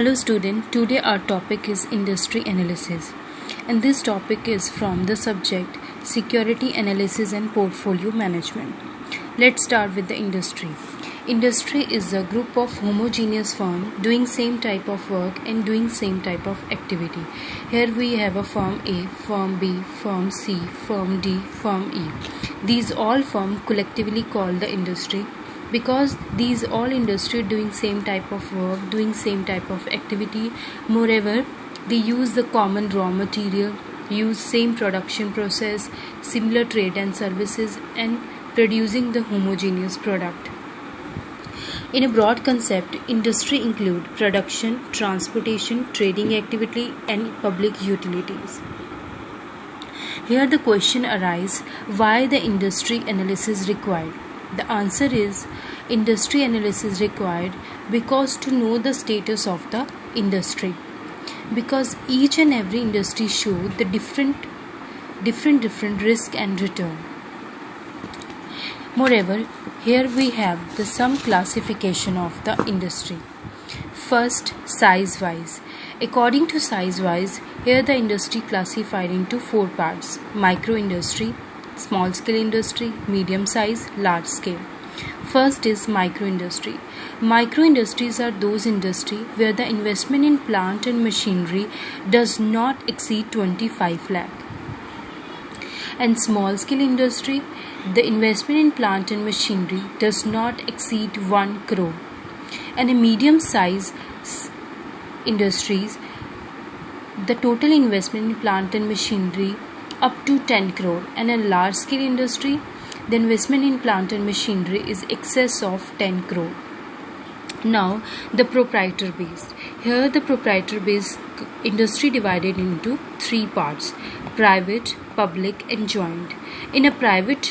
Hello student, today our topic is industry analysis and this topic is from the subject security analysis and portfolio management. Let's start with the industry. Industry is a group of homogeneous firms doing same type of work and doing same type of activity. Here we have a firm A, firm B, firm C, firm D, firm E. These all firms collectively called the industry. Because these all industry doing same type of work, doing same type of activity, moreover they use the common raw material, use same production process, similar trade and services, and producing the homogeneous product. In a broad concept, industry include production, transportation, trading activity, and public utilities. Here the question arises, why the industry analysis required? The answer is industry analysis required because to know the status of the industry. Because each and every industry show the different risk and return. Moreover, here we have the some classification of the industry. First, size wise. According to size wise, here the industry classified into 4 parts: micro industry, small scale industry, medium size, large scale. First is micro industry. Micro industries are those industries where the investment in plant and machinery does not exceed 25 lakh. And small scale industry, the investment in plant and machinery does not exceed 1 crore. And a medium size industries, the total investment in plant and machinery up to 10 crore, and a large scale industry, the investment in plant and machinery is excess of 10 crore. Now the proprietor based. Here the proprietor based industry divided into 3 parts: private, public, and joint. In a private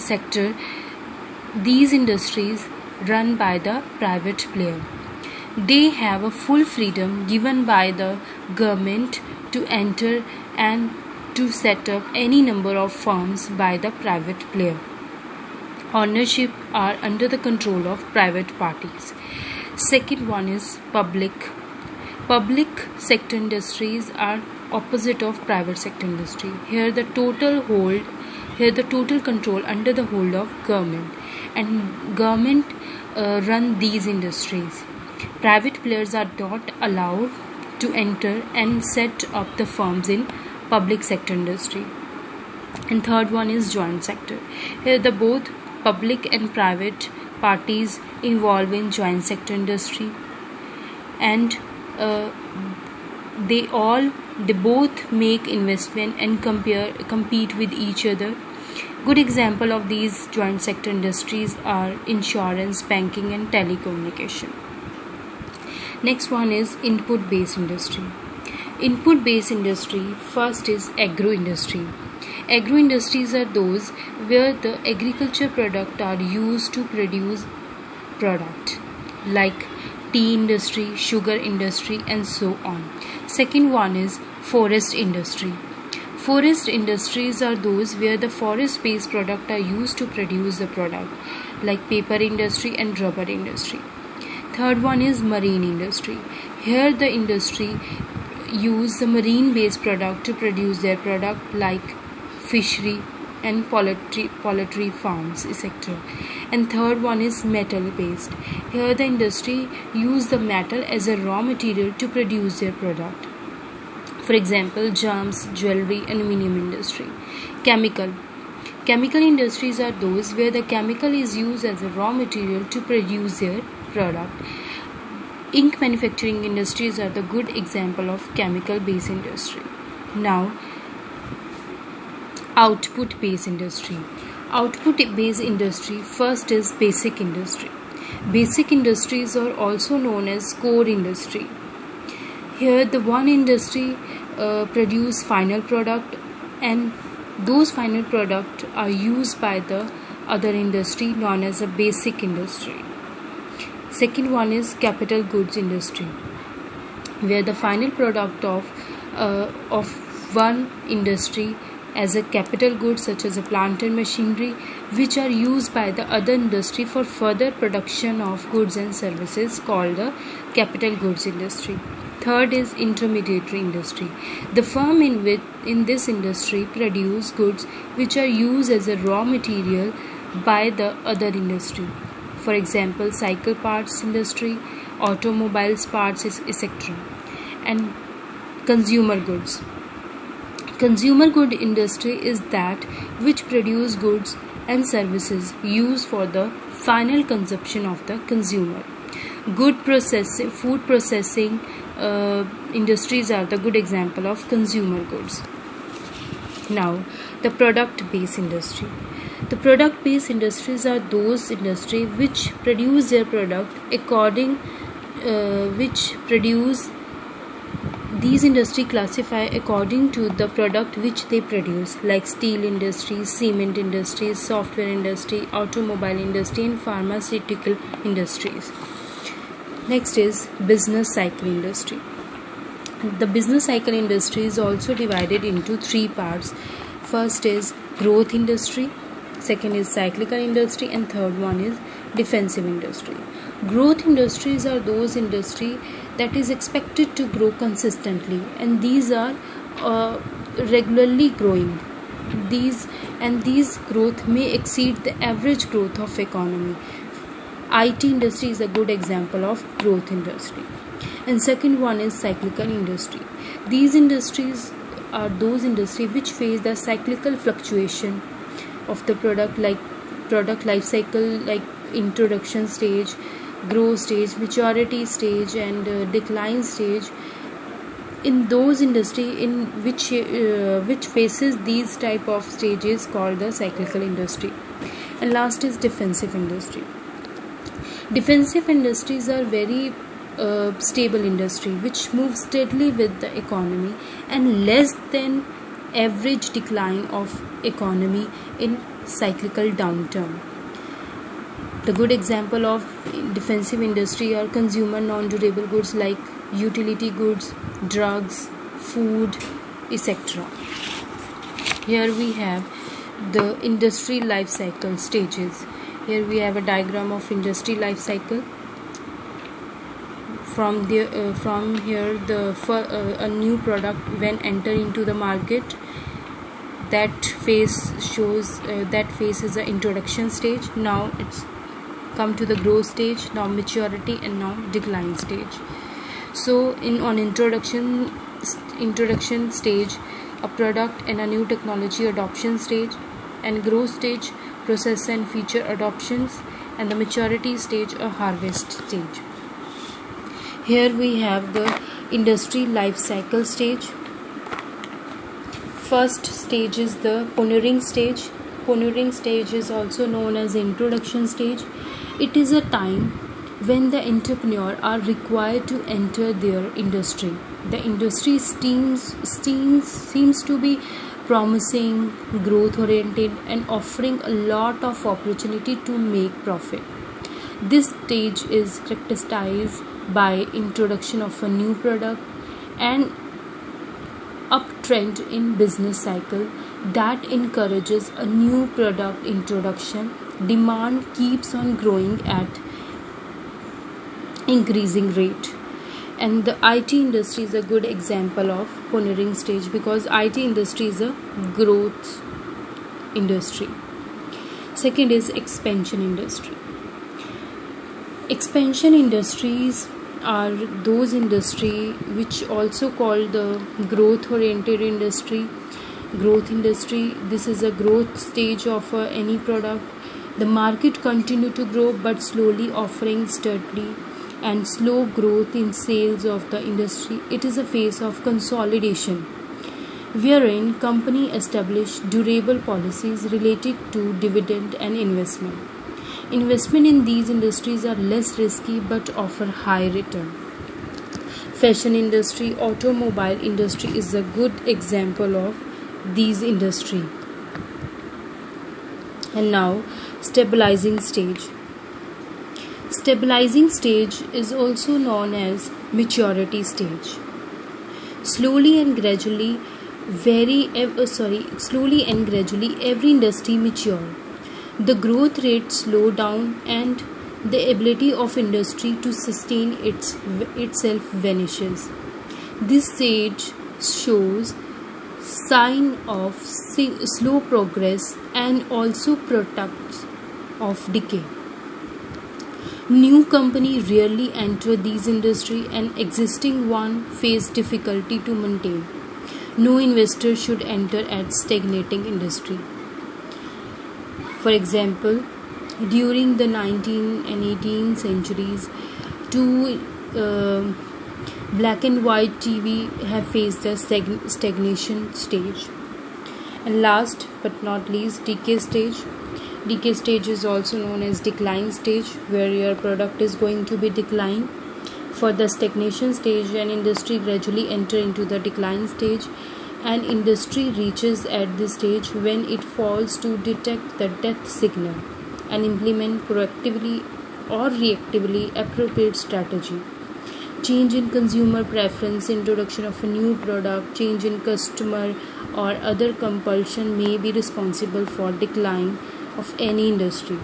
sector, these industries run by the private player. They have a full freedom given by the government to enter and to set up any number of firms by the private player. Ownership are under the control of private parties. Second one is public. Public sector industries are opposite of private sector industry. Here the total control under the hold of government, and government run these industries. Private players are not allowed to enter and set up the firms in public sector industry. And third one is joint sector. Here the both public and private parties involved in joint sector industry, and they both make investment and compete with each other. Good example of these joint sector industries are insurance, banking, and telecommunication. Next one is input based industry. Input based industry, first is agro industry. Agro industries are those where the agriculture products are used to produce product, like tea industry, sugar industry, and so on. Second one is forest industry. Forest industries are those where the forest based products are used to produce the product, like paper industry and rubber industry. Third one is marine industry. Here the industry use the marine based product to produce their product, like fishery and poultry farms, etc. And third one is metal based. Here the industry use the metal as a raw material to produce their product. For example, jams, jewelry, aluminium industry. Chemical industries are those where the chemical is used as a raw material to produce their product. Ink manufacturing industries are the good example of chemical based industry. Now, output based industry. Output based industry, first is basic industry. Basic industries are also known as core industry. Here the one industry produce final product, and those final product are used by the other industry, known as a basic industry. Second one is capital goods industry, where the final product of one industry as a capital good such as a plant and machinery which are used by the other industry for further production of goods and services, called the capital goods industry. Third is intermediary industry. The firm in this industry produce goods which are used as a raw material by the other industry. For example, cycle parts industry, automobiles parts, etc. And consumer goods. Consumer good industry is that which produce goods and services used for the final consumption of the consumer. Food processing industries are the good example of consumer goods. Now, the product-based industry. The product-based industries are those industries which produce their product these industry classify according to the product which they produce, like steel industry, cement industries, software industry, automobile industry, and pharmaceutical industries. Next is business cycle industry. The business cycle industry is also divided into three parts. First is growth industry, second is cyclical industry, and third one is defensive industry. Growth industries are those industry that is expected to grow consistently, and these are regularly growing. These growth may exceed the average growth of economy. IT industry is a good example of growth industry. And second one is cyclical industry. These industries are those industries which face the cyclical fluctuation of the product, like product life cycle, like introduction stage, growth stage, maturity stage, and decline stage. In those industry in which faces these type of stages, called the cyclical industry. And last is defensive industry. Defensive industries are very stable industry which moves steadily with the economy and less than average decline of economy in cyclical downturn. The good example of defensive industry are consumer non-durable goods like utility goods, drugs, food, etc. Here we have the industry life cycle stages. Here we have a diagram of industry life cycle. From here, a new product when enter into the market, that phase is the introduction stage. Now it's come to the growth stage, now maturity, and now decline stage. So on introduction stage, a product and a new technology adoption stage, and growth stage, process and feature adoptions, and the maturity stage, a harvest stage. Here we have the industry life cycle stage. First stage is the pioneering stage. Pioneering stage is also known as introduction stage. It is a time when the entrepreneur are required to enter their industry. The industry seems to be promising, growth oriented, and offering a lot of opportunity to make profit. This stage is characterized by introduction of a new product and uptrend in business cycle that encourages a new product introduction. Demand keeps on growing at increasing rate. And the IT industry is a good example of pioneering stage because IT industry is a growth industry. Second is expansion industry. Expansion industries are those industry which also called the growth oriented industry. Growth industry, this is a growth stage of any product. The market continue to grow but slowly, offering steadily and slow growth in sales of the industry. It is a phase of consolidation wherein company establish durable policies related to dividend and investment. Investment in these industries are less risky but offer high return. Fashion industry, automobile industry is a good example of these industry. And now stabilizing stage. Stabilizing stage is also known as maturity stage. Slowly and gradually every industry mature. The growth rate slow down and the ability of industry to sustain itself vanishes. This stage shows sign of slow progress and also products of decay. New company rarely enter these industry and existing one face difficulty to maintain. No investor should enter at stagnating industry. For example, during the 19th and 18th centuries, two black and white TV have faced the stagnation stage. And last but not least, decay stage. Decay stage is also known as decline stage, where your product is going to be declined. For the stagnation stage, an industry gradually enter into the decline stage. An industry reaches at this stage when it falls to detect the death signal and implement proactively or reactively appropriate strategy. Change in consumer preference, introduction of a new product, change in customer or other compulsion may be responsible for decline of any industry.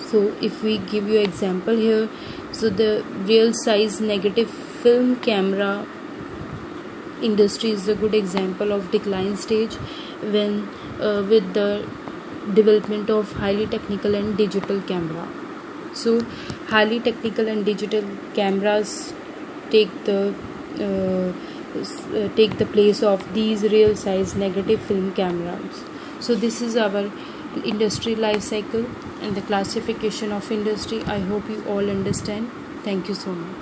So if we give you example here, so the real size negative film camera industry is a good example of decline stage when with the development of highly technical and digital camera. So highly technical and digital cameras take the place of these real size negative film cameras. So this is our industry life cycle and the classification of industry. I hope you all understand. Thank you so much.